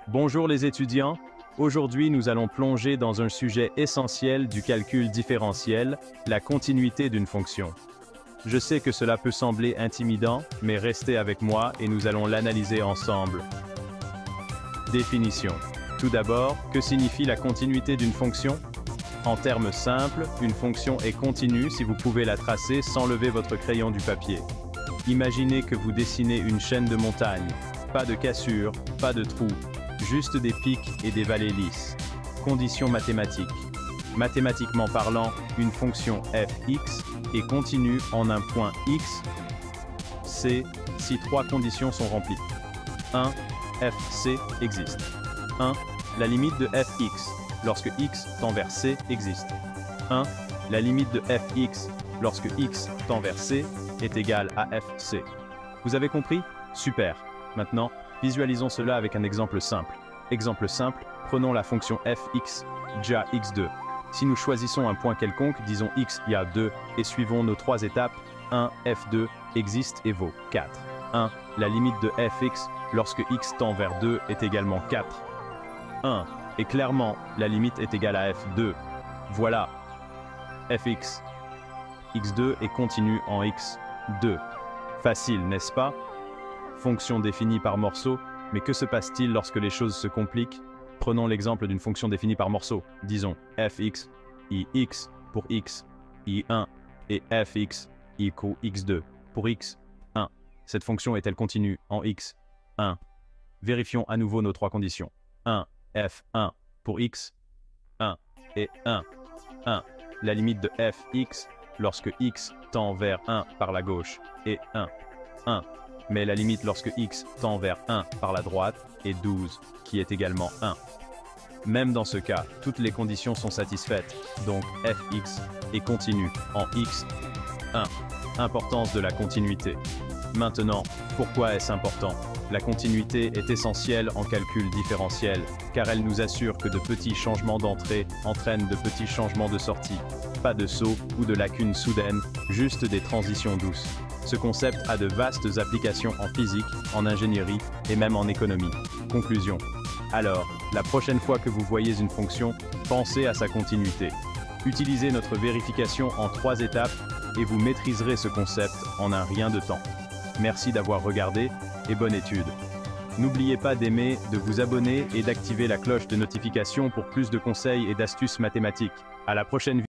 Bonjour les étudiants, aujourd'hui nous allons plonger dans un sujet essentiel du calcul différentiel, la continuité d'une fonction. Je sais que cela peut sembler intimidant, mais restez avec moi et nous allons l'analyser ensemble. Définition. Tout d'abord, que signifie la continuité d'une fonction? En termes simples, une fonction est continue si vous pouvez la tracer sans lever votre crayon du papier. Imaginez que vous dessinez une chaîne de montagnes. Pas de cassure, pas de trous, juste des pics et des vallées lisses. Conditions mathématiques. Mathématiquement parlant, une fonction fx est continue en un point x, c, si trois conditions sont remplies. 1. fc existe. 1. La limite de fx, lorsque x tend vers c, existe. 1. La limite de fx, lorsque x tend vers c, est égale à fc. Vous avez compris? Super. Maintenant, visualisons cela avec un exemple simple. Exemple simple, prenons la fonction fx, déjà x2. Si nous choisissons un point quelconque, disons x y a 2, et suivons nos trois étapes, 1, f2 existe et vaut 4. 1. La limite de fx, lorsque x tend vers 2, est également 4. 1. Et clairement, la limite est égale à f2. Voilà. fx. x2 est continue en x2. Facile, n'est-ce pas? Fonction définie par morceau, mais que se passe-t-il lorsque les choses se compliquent? Prenons l'exemple d'une fonction définie par morceau. Disons fx, ix pour x, i1 et fx, x2 pour x1. Cette fonction est-elle continue en x1? Vérifions à nouveau nos trois conditions. 1, f1 pour x, 1 et 1. 1. La limite de fx lorsque x tend vers 1 par la gauche est 1. 1. Mais la limite lorsque x tend vers 1 par la droite est 12, qui est également 1. Même dans ce cas, toutes les conditions sont satisfaites, donc fx est continue en x1. Importance de la continuité. Maintenant, pourquoi est-ce important? La continuité est essentielle en calcul différentiel, car elle nous assure que de petits changements d'entrée entraînent de petits changements de sortie. Pas de saut ou de lacunes soudaines, juste des transitions douces. Ce concept a de vastes applications en physique, en ingénierie et même en économie. Conclusion. Alors, la prochaine fois que vous voyez une fonction, pensez à sa continuité. Utilisez notre vérification en 3 étapes et vous maîtriserez ce concept en un rien de temps. Merci d'avoir regardé et bonne étude. N'oubliez pas d'aimer, de vous abonner et d'activer la cloche de notification pour plus de conseils et d'astuces mathématiques. À la prochaine vidéo.